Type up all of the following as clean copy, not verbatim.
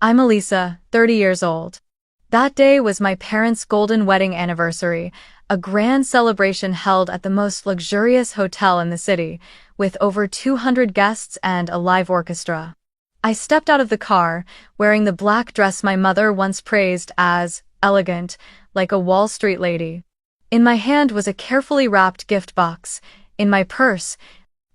I'm Elisa, 30 years old. That day was my parents' golden wedding anniversary, a grand celebration held at the most luxurious hotel in the city, with over 200 guests and a live orchestra. I stepped out of the car, wearing the black dress my mother once praised as elegant, like a Wall Street lady. In my hand was a carefully wrapped gift box. In my purse,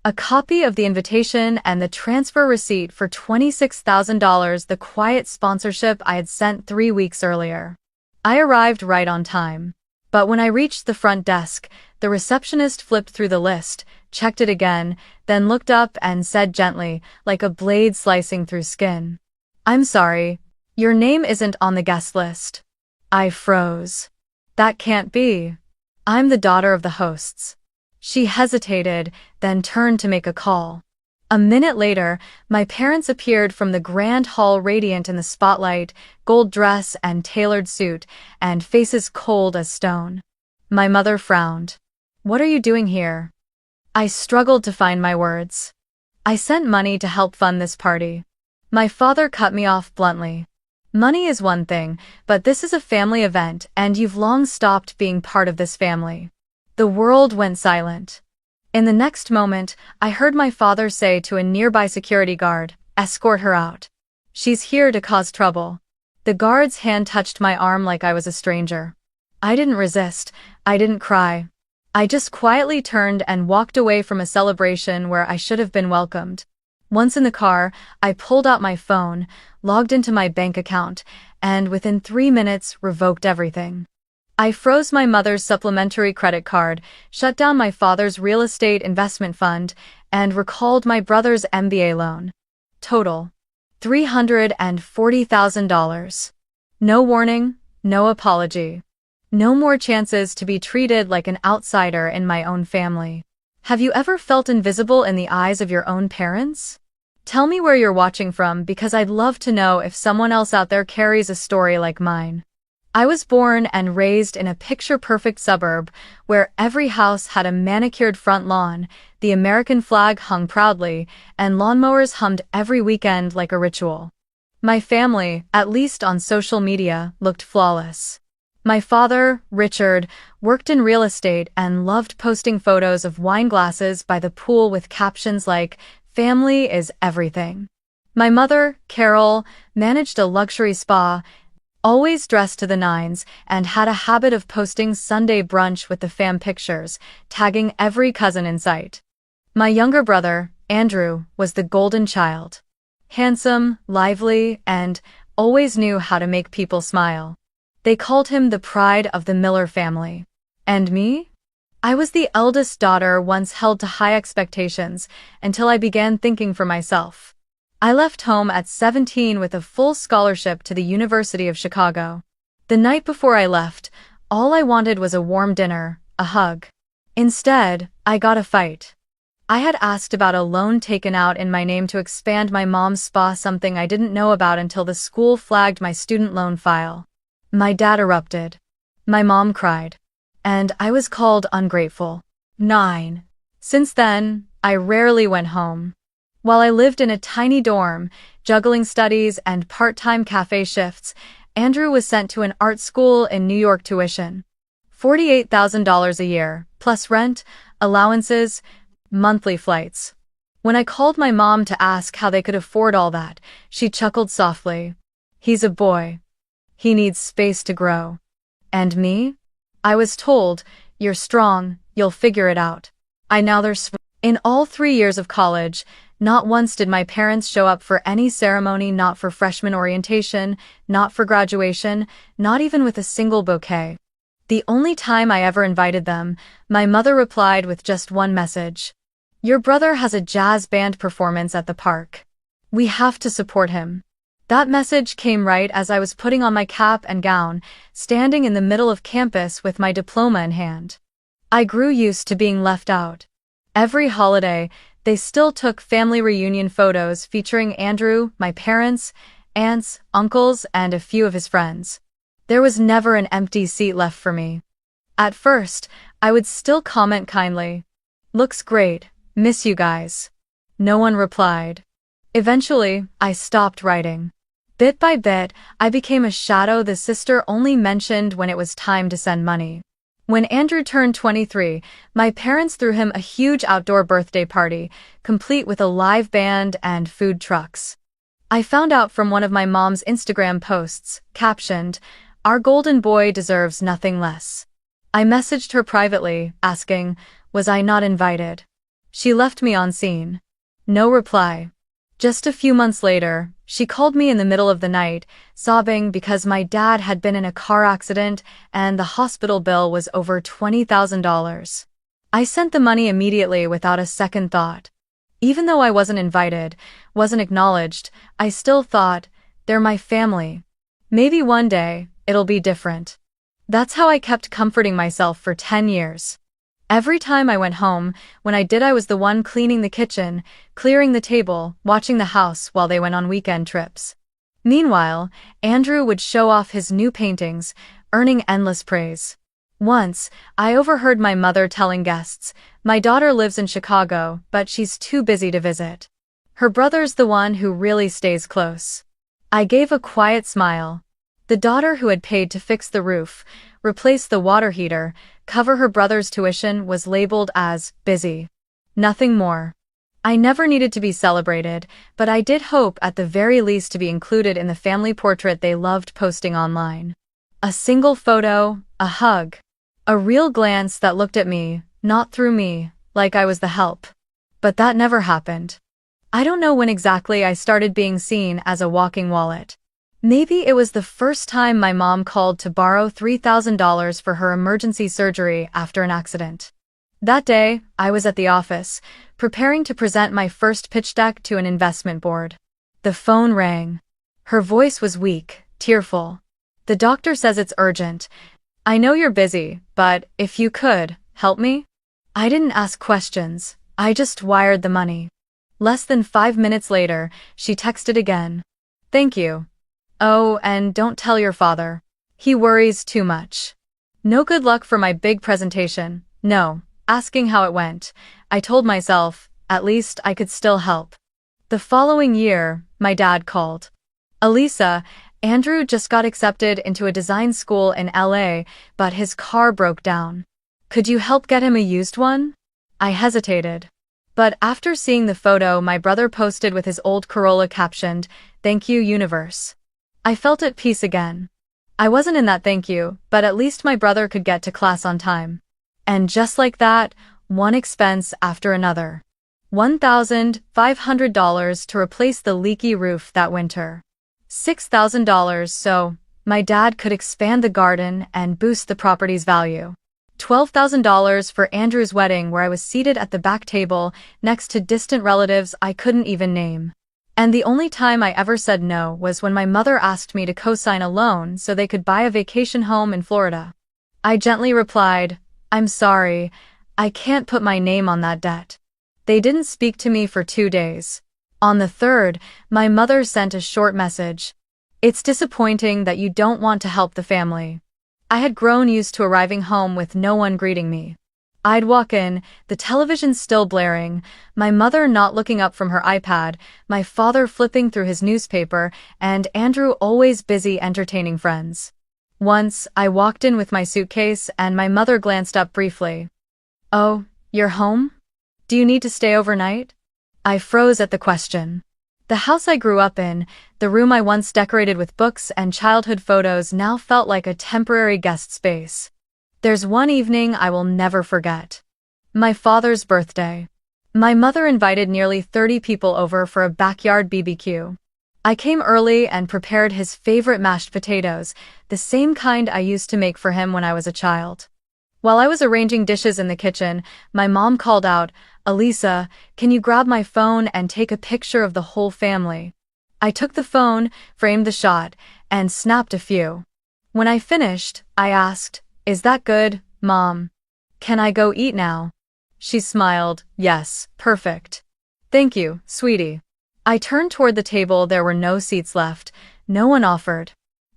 a copy of the invitation and the transfer receipt for $26,000, the quiet sponsorship I had sent 3 weeks earlier. I arrived right on time. But when I reached the front desk, the receptionist flipped through the list, checked it again, then looked up and said gently, like a blade slicing through skin, "I'm sorry, your name isn't on the guest list." I froze. That can't be. I'm the daughter of the hosts. She hesitated, then turned to make a call. A minute later, my parents appeared from the grand hall, radiant in the spotlight, gold dress and tailored suit, and faces cold as stone. My mother frowned. "What are you doing here?" I struggled to find my words. "I sent money to help fund this party." My father cut me off bluntly. "Money is one thing, but this is a family event and you've long stopped being part of this family." The world went silent. In the next moment, I heard my father say to a nearby security guard, "Escort her out. She's here to cause trouble." The guard's hand touched my arm like I was a stranger. I didn't resist. I didn't cry. I just quietly turned and walked away from a celebration where I should have been welcomed. Once in the car, I pulled out my phone, logged into my bank account, and within 3 minutes revoked everything. I froze my mother's supplementary credit card, shut down my father's real estate investment fund, and recalled my brother's MBA loan. Total: $340,000. No warning, no apology. No more chances to be treated like an outsider in my own family. Have you ever felt invisible in the eyes of your own parents? Tell me where you're watching from, because I'd love to know if someone else out there carries a story like mine. I was born and raised in a picture-perfect suburb where every house had a manicured front lawn, the American flag hung proudly, and lawnmowers hummed every weekend like a ritual. My family, at least on social media, looked flawless. My father, Richard, worked in real estate and loved posting photos of wine glasses by the pool with captions like, "Family is everything." My mother, Carol, managed a luxury spa, always dressed to the nines, and had a habit of posting Sunday brunch with the fam pictures, tagging every cousin in sight. My younger brother, Andrew, was the golden child. Handsome, lively, and always knew how to make people smile. They called him the pride of the Miller family. And me? I was the eldest daughter, once held to high expectations, until I began thinking for myself. I left home at 17 with a full scholarship to the University of Chicago. The night before I left, all I wanted was a warm dinner, a hug. Instead, I got a fight. I had asked about a loan taken out in my name to expand my mom's spa, something I didn't know about until the school flagged my student loan file. My dad erupted. My mom cried. And I was called ungrateful. 9. Since then, I rarely went home. While I lived in a tiny dorm, juggling studies and part-time cafe shifts, Andrew was sent to an art school in New York. Tuition: $48,000 a year, plus rent, allowances, monthly flights. When I called my mom to ask how they could afford all that, she chuckled softly. "He's a boy. He needs space to grow." And me? I was told, "You're strong, you'll figure it out." In all 3 years of college, not once did my parents show up for any ceremony, not for freshman orientation, not for graduation, not even with a single bouquet. The only time I ever invited them, my mother replied with just one message: "Your brother has a jazz band performance at the park. We have to support him." That message came right as I was putting on my cap and gown, standing in the middle of campus with my diploma in hand. I grew used to being left out. Every holiday, they still took family reunion photos featuring Andrew, my parents, aunts, uncles, and a few of his friends. There was never an empty seat left for me. At first, I would still comment kindly, "Looks great, miss you guys." No one replied. Eventually, I stopped writing. Bit by bit, I became a shadow the sister only mentioned when it was time to send money. When Andrew turned 23, my parents threw him a huge outdoor birthday party, complete with a live band and food trucks. I found out from one of my mom's Instagram posts, captioned, "Our golden boy deserves nothing less." I messaged her privately, asking, was I not invited? She left me on scene. No reply. Just a few months later, she called me in the middle of the night, sobbing because my dad had been in a car accident and the hospital bill was over $20,000. I sent the money immediately without a second thought. Even though I wasn't invited, wasn't acknowledged, I still thought, they're my family. Maybe one day, it'll be different. That's how I kept comforting myself for 10 years. Every time I went home, when I did I was the one cleaning the kitchen, clearing the table, watching the house while they went on weekend trips. Meanwhile, Andrew would show off his new paintings, earning endless praise. Once, I overheard my mother telling guests, "My daughter lives in Chicago, but she's too busy to visit. Her brother's the one who really stays close." I gave a quiet smile. The daughter who had paid to fix the roof, replace the water heater, cover her brother's tuition was labeled as busy. Nothing more. I never needed to be celebrated, but I did hope at the very least to be included in the family portrait they loved posting online. A single photo, a hug, a real glance that looked at me, not through me, like I was the help. But that never happened. I don't know when exactly I started being seen as a walking wallet. Maybe it was the first time my mom called to borrow $3,000 for her emergency surgery after an accident. That day, I was at the office, preparing to present my first pitch deck to an investment board. The phone rang. Her voice was weak, tearful. "The doctor says it's urgent. I know you're busy, but if you could, help me?" I didn't ask questions, I just wired the money. Less than 5 minutes later, she texted again. "Thank you. Oh, and don't tell your father. He worries too much." No good luck for my big presentation, no. Asking how it went, I told myself, at least I could still help. The following year, my dad called. "Elisa, Andrew just got accepted into a design school in LA, but his car broke down. Could you help get him a used one?" I hesitated. But after seeing the photo my brother posted with his old Corolla captioned, "Thank you, universe," I felt at peace again. I wasn't in that thank you, but at least my brother could get to class on time. And just like that, one expense after another. $1,500 to replace the leaky roof that winter. $6,000 so my dad could expand the garden and boost the property's value. $12,000 for Andrew's wedding where I was seated at the back table next to distant relatives I couldn't even name. And the only time I ever said no was when my mother asked me to co-sign a loan so they could buy a vacation home in Florida. I gently replied, "I'm sorry, I can't put my name on that debt." They didn't speak to me for 2 days. On the third, my mother sent a short message. "It's disappointing that you don't want to help the family." I had grown used to arriving home with no one greeting me. I'd walk in, the television still blaring, my mother not looking up from her iPad, my father flipping through his newspaper, and Andrew always busy entertaining friends. Once, I walked in with my suitcase and my mother glanced up briefly. "Oh, you're home? Do you need to stay overnight?" I froze at the question. The house I grew up in, the room I once decorated with books and childhood photos now felt like a temporary guest space. There's one evening I will never forget. My father's birthday. My mother invited nearly 30 people over for a backyard BBQ. I came early and prepared his favorite mashed potatoes, the same kind I used to make for him when I was a child. While I was arranging dishes in the kitchen, my mom called out, "Elisa, can you grab my phone and take a picture of the whole family?" I took the phone, framed the shot, and snapped a few. When I finished, I asked, "Is that good, Mom? Can I go eat now?" She smiled, "Yes, perfect. Thank you, sweetie." I turned toward the table. There were no seats left, no one offered.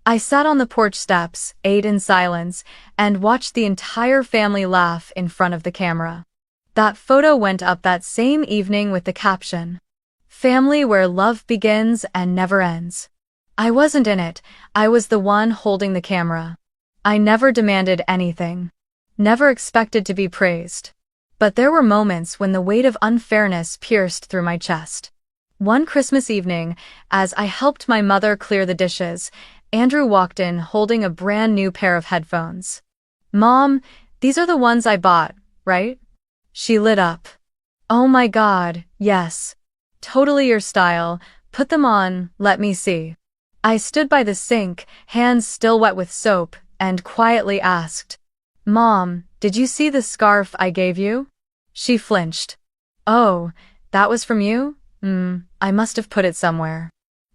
I sat on the porch steps, ate in silence, and watched the entire family laugh in front of the camera. That photo went up that same evening with the caption, "Family where love begins and never ends." I wasn't in it, I was the one holding the camera. I never demanded anything. Never expected to be praised. But there were moments when the weight of unfairness pierced through my chest. One Christmas evening, as I helped my mother clear the dishes, Andrew walked in holding a brand new pair of headphones. "Mom, these are the ones I bought, right?" She lit up. "Oh my God, yes. Totally your style. Put them on, let me see." I stood by the sink, hands still wet with soap, and quietly asked, "Mom, did you see the scarf I gave you?" She flinched. "Oh, that was from you? I must have put it somewhere."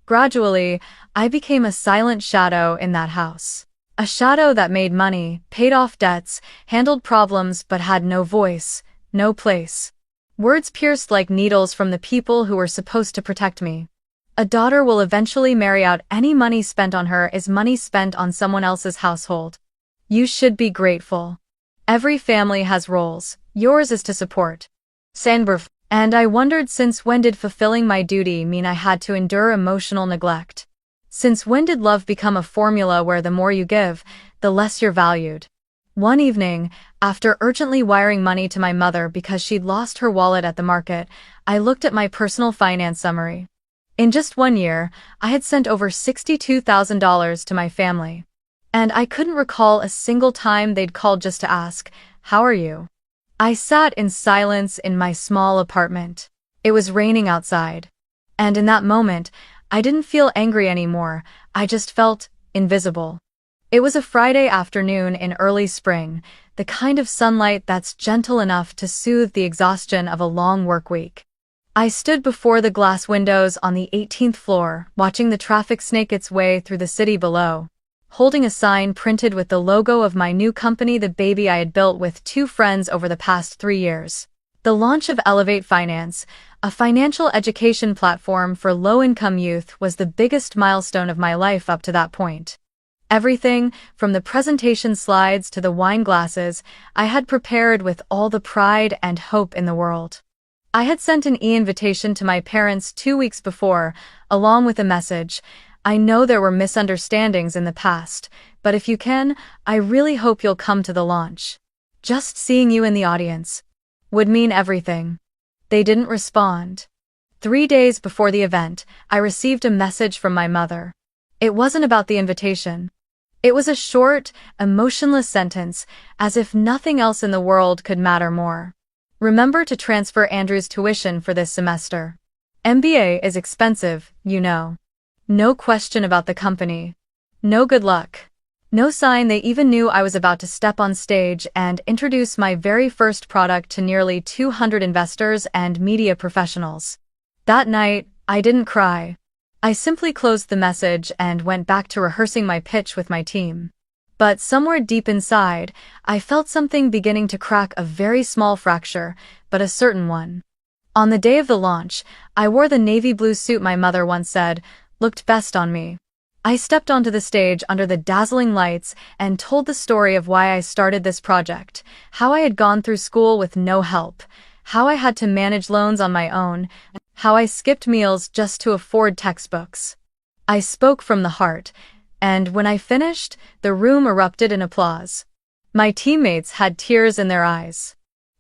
Gradually, I became a silent shadow in that house. A shadow that made money, paid off debts, handled problems but had no voice, no place. Words pierced like needles from the people who were supposed to protect me. A daughter will eventually marry out. Any money spent on her is money spent on someone else's household. You should be grateful. Every family has roles, yours is to support. Sandberg. And I wondered, since when did fulfilling my duty mean I had to endure emotional neglect? Since when did love become a formula where the more you give, the less you're valued? One evening, after urgently wiring money to my mother because she'd lost her wallet at the market, I looked at my personal finance summary. In just 1 year, I had sent over $62,000 to my family. And I couldn't recall a single time they'd called just to ask, "How are you?" I sat in silence in my small apartment. It was raining outside. And in that moment, I didn't feel angry anymore, I just felt invisible. It was a Friday afternoon in early spring, the kind of sunlight that's gentle enough to soothe the exhaustion of a long work week. I stood before the glass windows on the 18th floor, watching the traffic snake its way through the city below, holding a sign printed with the logo of my new company, the baby I had built with 2 friends over the past 3 years. The launch of Elevate Finance, a financial education platform for low-income youth, was the biggest milestone of my life up to that point. Everything, from the presentation slides to the wine glasses, I had prepared with all the pride and hope in the world. I had sent an e-invitation to my parents 2 weeks before, along with a message, "I know there were misunderstandings in the past, but if you can, I really hope you'll come to the launch. Just seeing you in the audience would mean everything." They didn't respond. 3 days before the event, I received a message from my mother. It wasn't about the invitation. It was a short, emotionless sentence, as if nothing else in the world could matter more. "Remember to transfer Andrew's tuition for this semester. MBA is expensive, you know." No question about the company. No good luck. No sign they even knew I was about to step on stage and introduce my very first product to nearly 200 investors and media professionals. That night, I didn't cry. I simply closed the message and went back to rehearsing my pitch with my team. But somewhere deep inside, I felt something beginning to crack, a very small fracture, but a certain one. On the day of the launch, I wore the navy blue suit my mother once said looked best on me. I stepped onto the stage under the dazzling lights and told the story of why I started this project, how I had gone through school with no help, how I had to manage loans on my own, how I skipped meals just to afford textbooks. I spoke from the heart, and when I finished, the room erupted in applause. My teammates had tears in their eyes.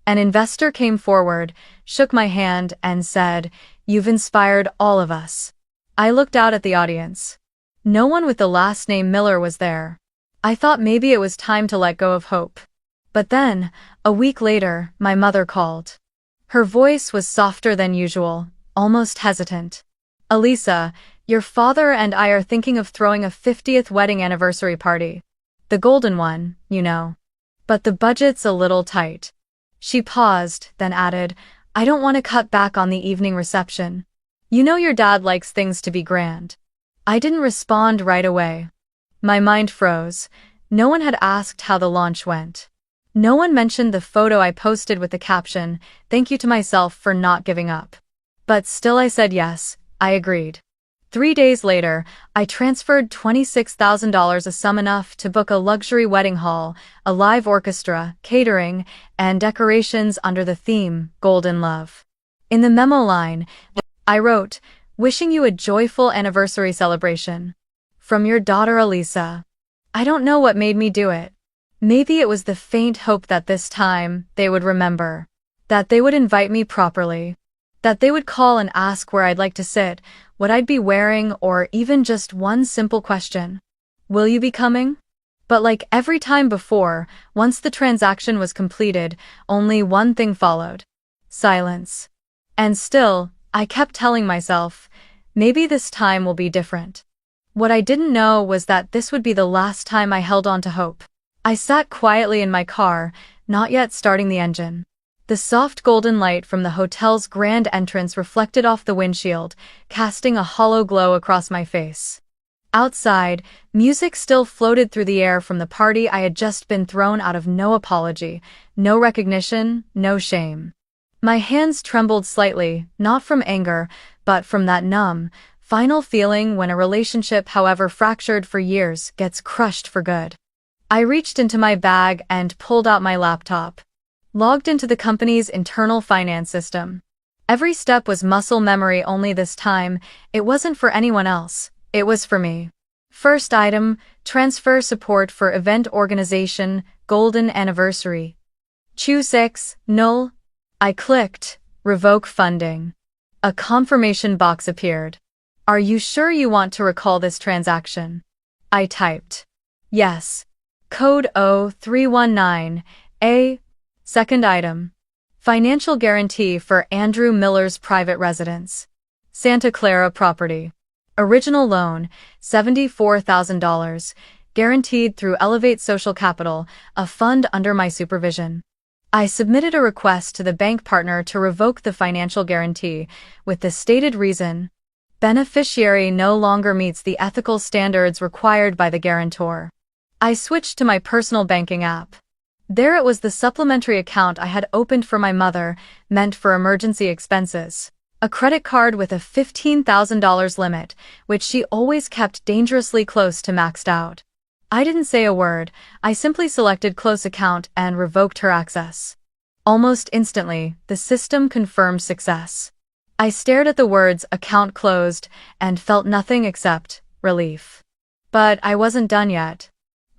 An investor came forward, shook my hand, and said, "You've inspired all of us." I looked out at the audience. No one with the last name Miller was there. I thought maybe it was time to let go of hope. But then, a week later, my mother called. Her voice was softer than usual, almost hesitant. "Elisa, your father and I are thinking of throwing a 50th wedding anniversary party. The golden one, you know. But the budget's a little tight." She paused, then added, "I don't want to cut back on the evening reception. You know your dad likes things to be grand." I didn't respond right away. My mind froze. No one had asked how the launch went. No one mentioned the photo I posted with the caption, "Thank you to myself for not giving up." But still I said yes, I agreed. 3 days later, I transferred $26,000, a sum enough to book a luxury wedding hall, a live orchestra, catering, and decorations under the theme, Golden Love. In the memo line, I wrote, "Wishing you a joyful anniversary celebration." From your daughter Elisa. I don't know what made me do it. Maybe it was the faint hope that this time they would remember. That they would invite me properly. That they would call and ask where I'd like to sit, what I'd be wearing, or even just one simple question. Will you be coming? But like every time before, once the transaction was completed, only one thing followed. Silence. And still, I kept telling myself, maybe this time will be different. What I didn't know was that this would be the last time I held on to hope. I sat quietly in my car, not yet starting the engine. The soft golden light from the hotel's grand entrance reflected off the windshield, casting a hollow glow across my face. Outside, music still floated through the air from the party I had just been thrown out of. No apology, no recognition, no shame. My hands trembled slightly, not from anger, but from that numb, final feeling when a relationship, however fractured for years, gets crushed for good. I reached into my bag and pulled out my laptop. Logged into the company's internal finance system. Every step was muscle memory, only this time, it wasn't for anyone else. It was for me. First item, transfer support for event organization, golden anniversary. Choose 6, null. I clicked, revoke funding. A confirmation box appeared. Are you sure you want to recall this transaction? I typed. Yes. Code 0319A. Second item. Financial guarantee for Andrew Miller's private residence. Santa Clara property. Original loan, $74,000, guaranteed through Elevate Social Capital, a fund under my supervision. I submitted a request to the bank partner to revoke the financial guarantee, with the stated reason: beneficiary no longer meets the ethical standards required by the guarantor. I switched to my personal banking app. There it was, the supplementary account I had opened for my mother, meant for emergency expenses. A credit card with a $15,000 limit, which she always kept dangerously close to maxed out. I didn't say a word, I simply selected close account and revoked her access. Almost instantly, the system confirmed success. I stared at the words account closed and felt nothing except relief. But I wasn't done yet.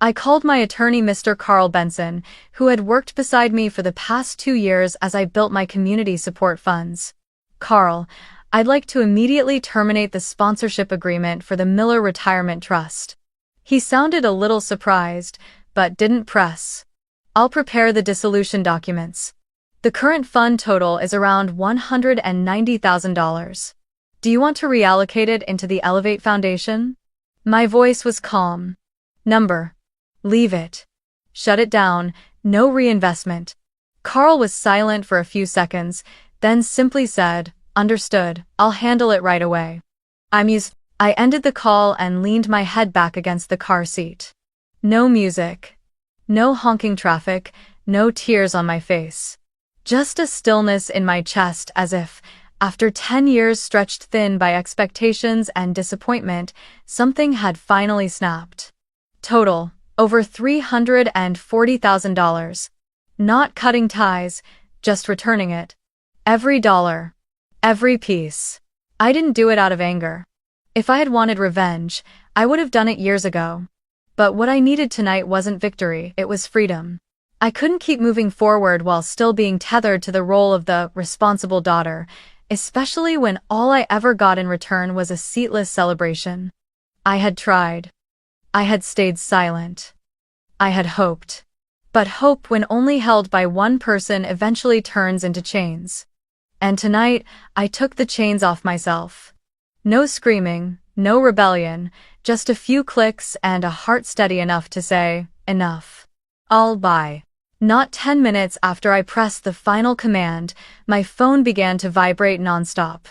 I called my attorney, Mr. Carl Benson, who had worked beside me for the past 2 years as I built my community support funds. Carl, I'd like to immediately terminate the sponsorship agreement for the Miller Retirement Trust. He sounded a little surprised, but didn't press. I'll prepare the dissolution documents. The current fund total is around $190,000. Do you want to reallocate it into the Elevate Foundation? My voice was calm. Number. Leave it. Shut it down, no reinvestment. Carl was silent for a few seconds, then simply said, understood, I'll handle it right away. I ended the call and leaned my head back against the car seat. No music. No honking traffic, no tears on my face. Just a stillness in my chest, as if, after 10 years stretched thin by expectations and disappointment, something had finally snapped. Total, over $340,000. Not cutting ties, just returning it. Every dollar. Every piece. I didn't do it out of anger. If I had wanted revenge, I would have done it years ago. But what I needed tonight wasn't victory, it was freedom. I couldn't keep moving forward while still being tethered to the role of the responsible daughter, especially when all I ever got in return was a seatless celebration. I had tried. I had stayed silent. I had hoped. But hope, when only held by one person, eventually turns into chains. And tonight, I took the chains off myself. No screaming, no rebellion, just a few clicks and a heart steady enough to say, enough. I'll buy. Not 10 minutes after I pressed the final command, my phone began to vibrate nonstop.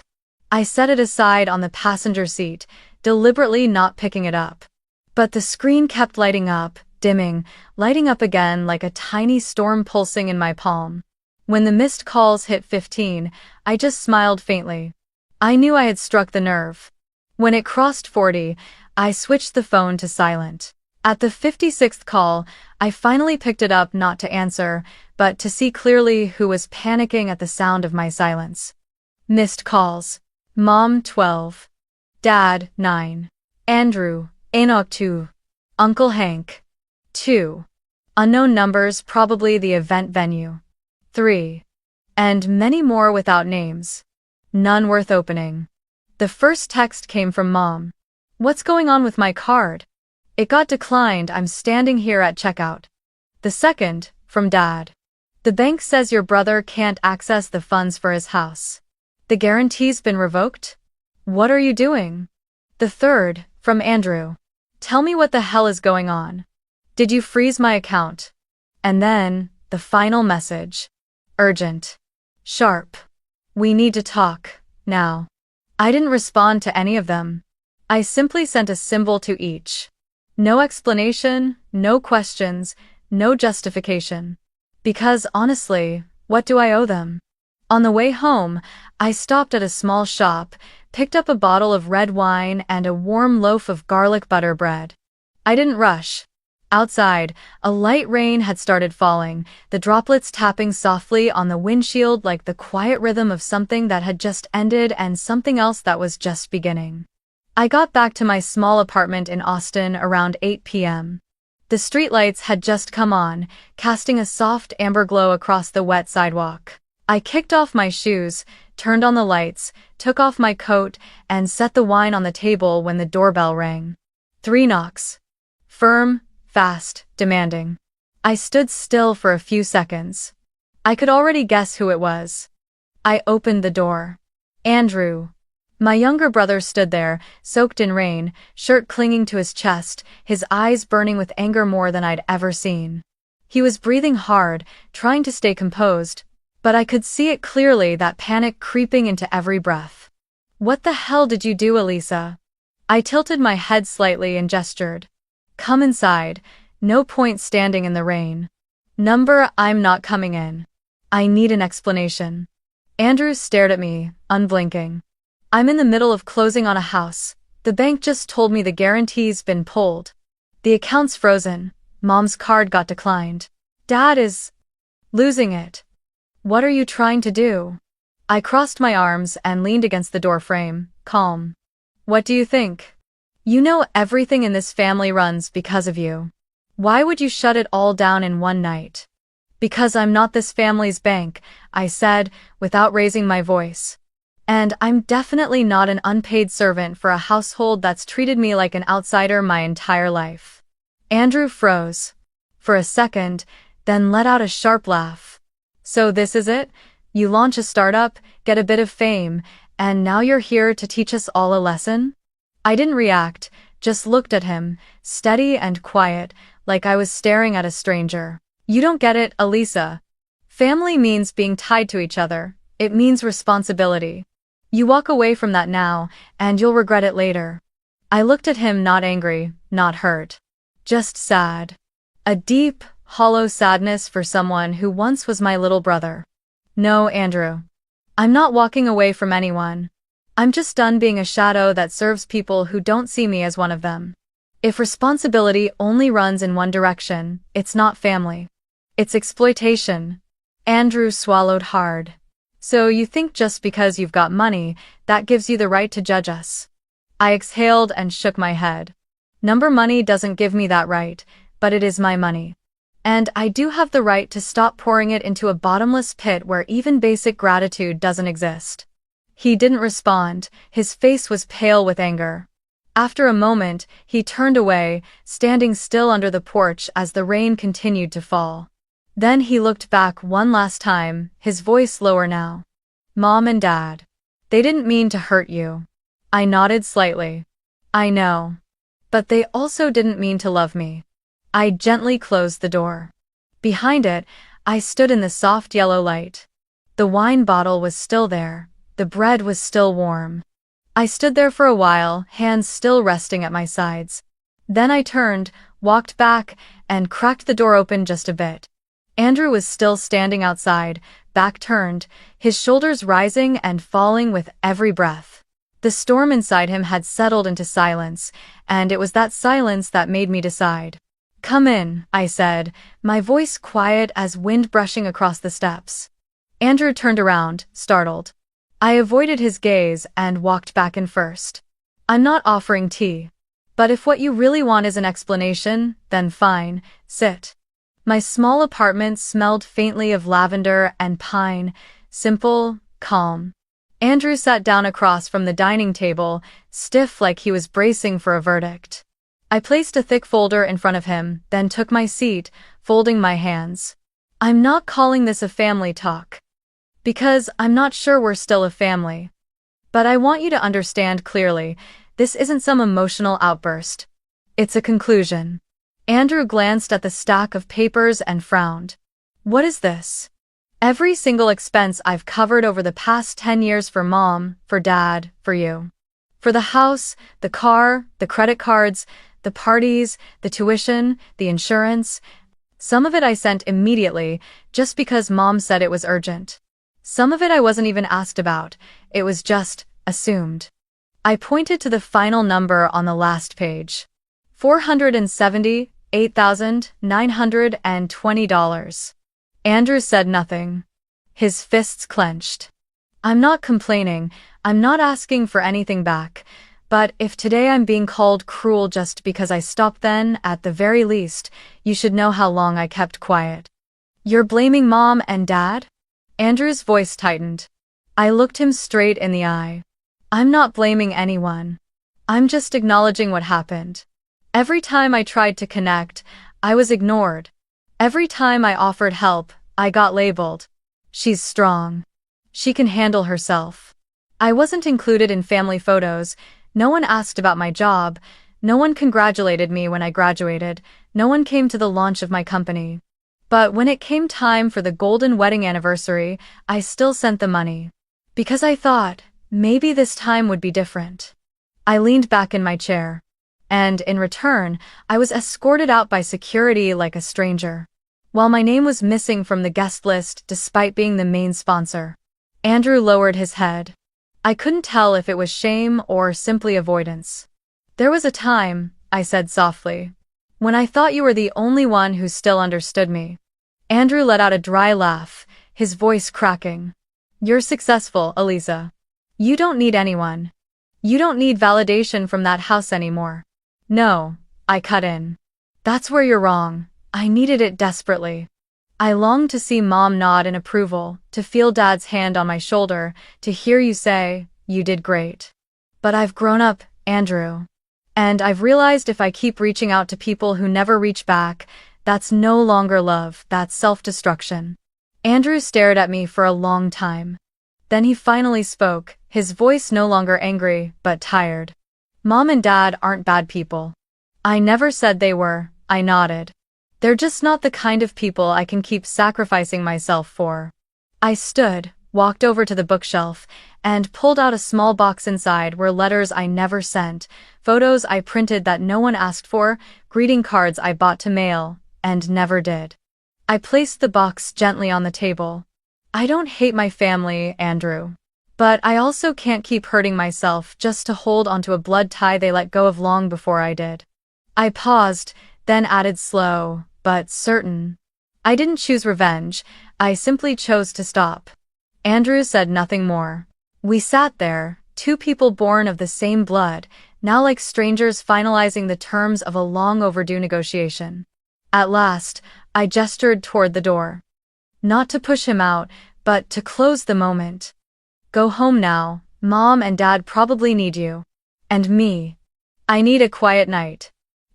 I set it aside on the passenger seat, deliberately not picking it up. But the screen kept lighting up, dimming, lighting up again like a tiny storm pulsing in my palm. When the missed calls hit 15, I just smiled faintly. I knew I had struck the nerve. When it crossed 40, I switched the phone to silent. At the 56th call, I finally picked it up, not to answer, but to see clearly who was panicking at the sound of my silence. Missed calls. Mom, 12. Dad, 9. Andrew, Enoch 2. Uncle Hank. 2. Unknown numbers, probably the event venue. 3. And many more without names. None worth opening. The first text came from Mom. What's going on with my card? It got declined, I'm standing here at checkout. The second, from Dad. The bank says your brother can't access the funds for his house. The guarantee's been revoked? What are you doing? The third, from Andrew. Tell me what the hell is going on. Did you freeze my account? And then, the final message. Urgent. Sharp. We need to talk, now. I didn't respond to any of them. I simply sent a symbol to each. No explanation, no questions, no justification. Because honestly, what do I owe them? On the way home, I stopped at a small shop, picked up a bottle of red wine and a warm loaf of garlic butter bread. I didn't rush. Outside, a light rain had started falling, the droplets tapping softly on the windshield like the quiet rhythm of something that had just ended and something else that was just beginning. I got back to my small apartment in Austin around 8 p.m. The streetlights had just come on, casting a soft amber glow across the wet sidewalk. I kicked off my shoes, turned on the lights, took off my coat, and set the wine on the table when the doorbell rang. 3 knocks. Firm, fast, demanding. I stood still for a few seconds. I could already guess who it was. I opened the door. Andrew. My younger brother stood there, soaked in rain, shirt clinging to his chest, his eyes burning with anger more than I'd ever seen. He was breathing hard, trying to stay composed, but I could see it clearly, that panic creeping into every breath. What the hell did you do, Elisa? I tilted my head slightly and gestured. Come inside, no point standing in the rain. I'm not coming in. I need an explanation. Andrew stared at me, unblinking. I'm in the middle of closing on a house. The bank just told me the guarantee's been pulled. The account's frozen. Mom's card got declined. Dad is losing it. What are you trying to do? I crossed my arms and leaned against the doorframe, calm. What do you think? You know everything in this family runs because of you. Why would you shut it all down in one night? Because I'm not this family's bank, I said, without raising my voice. And I'm definitely not an unpaid servant for a household that's treated me like an outsider my entire life. Andrew froze. For a second, then let out a sharp laugh. So this is it? You launch a startup, get a bit of fame, and now you're here to teach us all a lesson? I didn't react, just looked at him, steady and quiet, like I was staring at a stranger. You don't get it, Elisa. Family means being tied to each other. It means responsibility. You walk away from that now, and you'll regret it later. I looked at him, not angry, not hurt. Just sad. A deep, hollow sadness for someone who once was my little brother. No, Andrew. I'm not walking away from anyone. I'm just done being a shadow that serves people who don't see me as one of them. If responsibility only runs in one direction, it's not family. It's exploitation. Andrew swallowed hard. So you think just because you've got money, that gives you the right to judge us? I exhaled and shook my head. Money doesn't give me that right, but it is my money. And I do have the right to stop pouring it into a bottomless pit where even basic gratitude doesn't exist. He didn't respond, his face was pale with anger. After a moment, he turned away, standing still under the porch as the rain continued to fall. Then he looked back one last time, his voice lower now. Mom and Dad. They didn't mean to hurt you. I nodded slightly. I know. But they also didn't mean to love me. I gently closed the door. Behind it, I stood in the soft yellow light. The wine bottle was still there. The bread was still warm. I stood there for a while, hands still resting at my sides. Then I turned, walked back, and cracked the door open just a bit. Andrew was still standing outside, back turned, his shoulders rising and falling with every breath. The storm inside him had settled into silence, and it was that silence that made me decide. Come in, I said, my voice quiet as wind brushing across the steps. Andrew turned around, startled. I avoided his gaze and walked back in first. I'm not offering tea. But if what you really want is an explanation, then fine, sit. My small apartment smelled faintly of lavender and pine, simple, calm. Andrew sat down across from the dining table, stiff like he was bracing for a verdict. I placed a thick folder in front of him, then took my seat, folding my hands. I'm not calling this a family talk. Because I'm not sure we're still a family. But I want you to understand clearly, this isn't some emotional outburst. It's a conclusion. Andrew glanced at the stack of papers and frowned. What is this? Every single expense I've covered over the past 10 years for Mom, for Dad, for you. For the house, the car, the credit cards, the parties, the tuition, the insurance. Some of it I sent immediately, just because Mom said it was urgent. Some of it I wasn't even asked about, it was just assumed. I pointed to the final number on the last page. $478,920. Andrew said nothing. His fists clenched. I'm not complaining, I'm not asking for anything back, but if today I'm being called cruel just because I stopped then, at the very least, you should know how long I kept quiet. You're blaming Mom and Dad? Andrew's voice tightened. I looked him straight in the eye. I'm not blaming anyone. I'm just acknowledging what happened. Every time I tried to connect, I was ignored. Every time I offered help, I got labeled. She's strong. She can handle herself. I wasn't included in family photos, no one asked about my job, no one congratulated me when I graduated, no one came to the launch of my company. But when it came time for the golden wedding anniversary, I still sent the money. Because I thought, maybe this time would be different. I leaned back in my chair. And, in return, I was escorted out by security like a stranger. While my name was missing from the guest list despite being the main sponsor. Andrew lowered his head. I couldn't tell if it was shame or simply avoidance. There was a time, I said softly, when I thought you were the only one who still understood me. Andrew let out a dry laugh, his voice cracking. You're successful, Eliza. You don't need anyone. You don't need validation from that house anymore. No, I cut in. That's where you're wrong. I needed it desperately. I longed to see Mom nod in approval, to feel Dad's hand on my shoulder, to hear you say, you did great. But I've grown up, Andrew. And I've realized if I keep reaching out to people who never reach back, that's no longer love, that's self-destruction. Andrew stared at me for a long time. Then he finally spoke, his voice no longer angry, but tired. Mom and Dad aren't bad people. I never said they were, I nodded. They're just not the kind of people I can keep sacrificing myself for. I stood, walked over to the bookshelf, and pulled out a small box inside were letters I never sent, photos I printed that no one asked for, greeting cards I bought to mail, and never did. I placed the box gently on the table. I don't hate my family, Andrew. But I also can't keep hurting myself just to hold onto a blood tie they let go of long before I did. I paused, then added slow, but certain. I didn't choose revenge, I simply chose to stop. Andrew said nothing more. We sat there, two people born of the same blood, now like strangers finalizing the terms of a long overdue negotiation. At last, I gestured toward the door. Not to push him out, but to close the moment. Go home now, Mom and Dad probably need you. And me. I need a quiet night.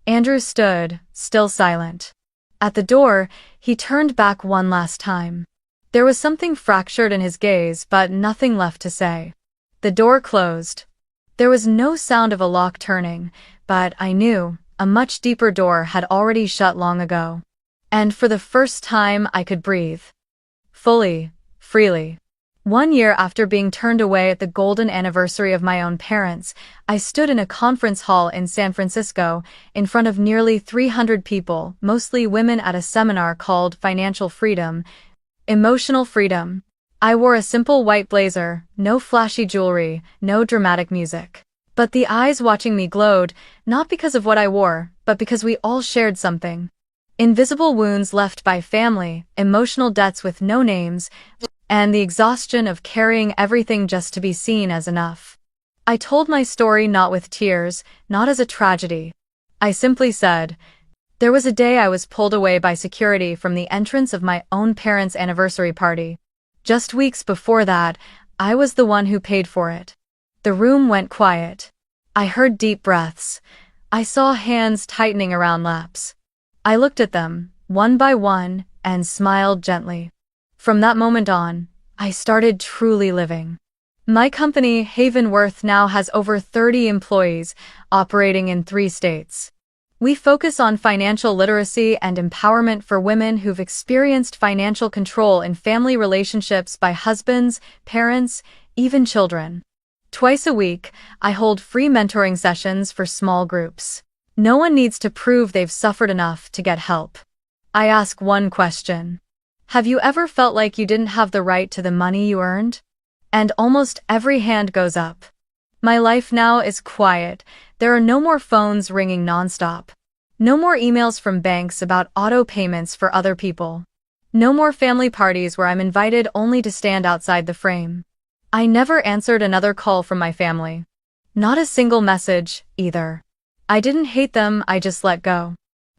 Andrew stood, still silent. At the door, he turned back one last time. There was something fractured in his gaze, but nothing left to say. The door closed. There was no sound of a lock turning, but I knew a much deeper door had already shut long ago. And for the first time I could breathe. Fully, freely. 1 year after being turned away at the golden anniversary of my own parents, I stood in a conference hall in San Francisco, in front of nearly 300 people, mostly women at a seminar called Financial Freedom, Emotional Freedom. I wore a simple white blazer, no flashy jewelry, no dramatic music. But the eyes watching me glowed, not because of what I wore, but because we all shared something. Invisible wounds left by family, emotional debts with no names, and the exhaustion of carrying everything just to be seen as enough. I told my story not with tears, not as a tragedy. I simply said, there was a day I was pulled away by security from the entrance of my own parents' anniversary party. Just weeks before that, I was the one who paid for it. The room went quiet. I heard deep breaths. I saw hands tightening around laps. I looked at them, one by one, and smiled gently. From that moment on, I started truly living. My company, Havenworth, now has over 30 employees, operating in 3 states. We focus on financial literacy and empowerment for women who've experienced financial control in family relationships by husbands, parents, even children. Twice a week, I hold free mentoring sessions for small groups. No one needs to prove they've suffered enough to get help. I ask one question. Have you ever felt like you didn't have the right to the money you earned? And almost every hand goes up. My life now is quiet. There are no more phones ringing nonstop. No more emails from banks about auto payments for other people. No more family parties where I'm invited only to stand outside the frame. I never answered another call from my family. Not a single message, either. I didn't hate them, I just let go.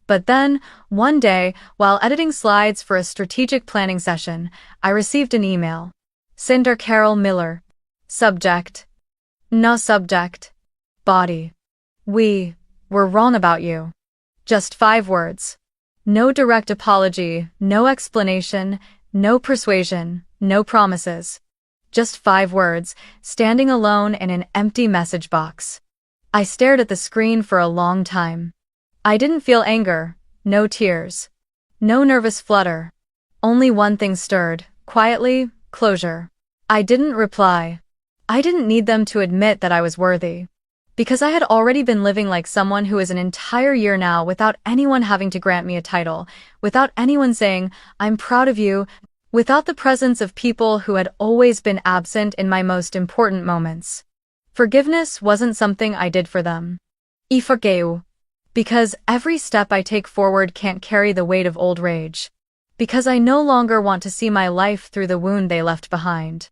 But then, one day, while editing slides for a strategic planning session, I received an email. Cinder Carol Miller. Subject. No subject. Body. We were wrong about you. Just 5 words. No direct apology, no explanation, no persuasion, no promises. Just 5 words, standing alone in an empty message box. I stared at the screen for a long time. I didn't feel anger, no tears, no nervous flutter. Only one thing stirred, quietly, closure. I didn't reply. I didn't need them to admit that I was worthy. Because I had already been living like someone who is an entire year now without anyone having to grant me a title, without anyone saying, I'm proud of you, without the presence of people who had always been absent in my most important moments. Forgiveness wasn't something I did for them. I forgave. Because every step I take forward can't carry the weight of old rage. Because I no longer want to see my life through the wound they left behind.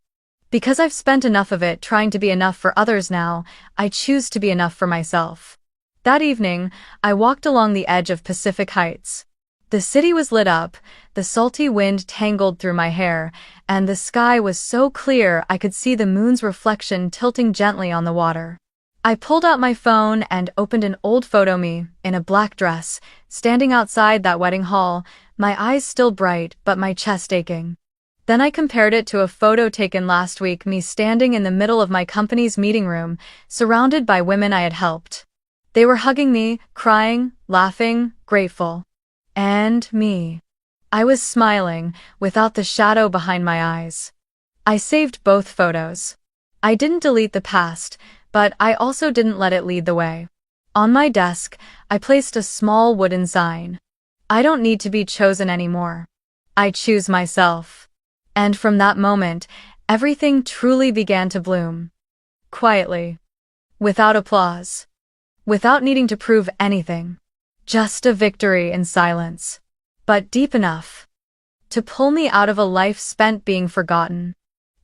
Because I've spent enough of it trying to be enough for others now, I choose to be enough for myself. That evening, I walked along the edge of Pacific Heights. The city was lit up, the salty wind tangled through my hair, and the sky was so clear I could see the moon's reflection tilting gently on the water. I pulled out my phone and opened an old photo me, in a black dress, standing outside that wedding hall, my eyes still bright but my chest aching. Then I compared it to a photo taken last week, me standing in the middle of my company's meeting room, surrounded by women I had helped. They were hugging me, crying, laughing, grateful. And me. I was smiling, without the shadow behind my eyes. I saved both photos. I didn't delete the past, but I also didn't let it lead the way. On my desk, I placed a small wooden sign. I don't need to be chosen anymore. I choose myself. And from that moment, everything truly began to bloom. Quietly. Without applause. Without needing to prove anything. Just a victory in silence. But deep enough to pull me out of a life spent being forgotten.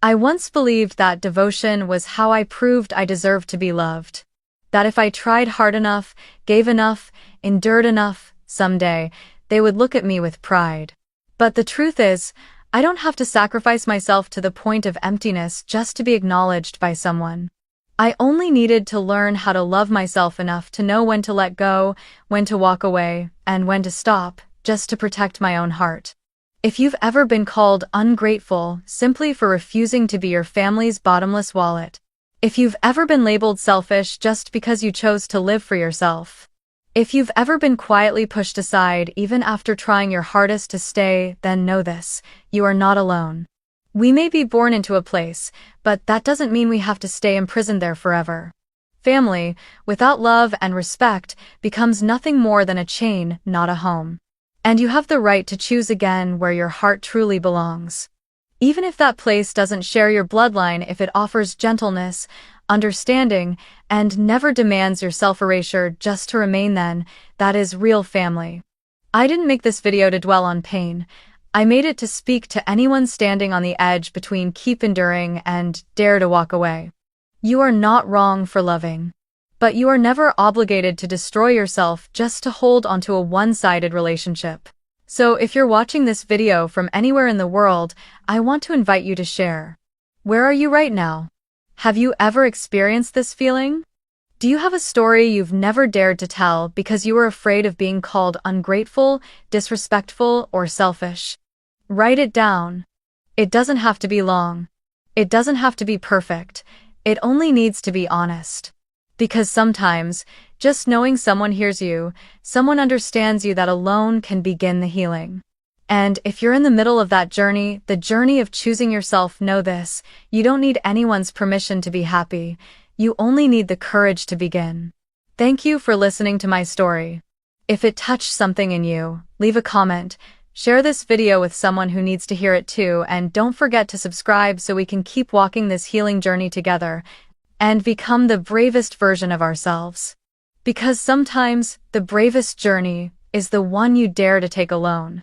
I once believed that devotion was how I proved I deserved to be loved. That if I tried hard enough, gave enough, endured enough, someday, they would look at me with pride. But the truth is, I don't have to sacrifice myself to the point of emptiness just to be acknowledged by someone. I only needed to learn how to love myself enough to know when to let go, when to walk away, and when to stop, just to protect my own heart. If you've ever been called ungrateful simply for refusing to be your family's bottomless wallet. If you've ever been labeled selfish just because you chose to live for yourself. If you've ever been quietly pushed aside even after trying your hardest to stay, then know this, you are not alone. We may be born into a place, but that doesn't mean we have to stay imprisoned there forever. Family, without love and respect, becomes nothing more than a chain, not a home. And you have the right to choose again where your heart truly belongs. Even if that place doesn't share your bloodline, if it offers gentleness, understanding, and never demands your self-erasure just to remain, then that is real family. I didn't make this video to dwell on pain. I made it to speak to anyone standing on the edge between keep enduring and dare to walk away. You are not wrong for loving. But you are never obligated to destroy yourself just to hold onto a one-sided relationship. So if you're watching this video from anywhere in the world, I want to invite you to share. Where are you right now? Have you ever experienced this feeling? Do you have a story you've never dared to tell because you were afraid of being called ungrateful, disrespectful, or selfish? Write it down. It doesn't have to be long. It doesn't have to be perfect. It only needs to be honest. Because sometimes, just knowing someone hears you, someone understands you, that alone can begin the healing. And if you're in the middle of that journey, the journey of choosing yourself, know this: you don't need anyone's permission to be happy. You only need the courage to begin. Thank you for listening to my story. If it touched something in you, leave a comment, share this video with someone who needs to hear it too, and don't forget to subscribe so we can keep walking this healing journey together and become the bravest version of ourselves. Because sometimes, the bravest journey is the one you dare to take alone.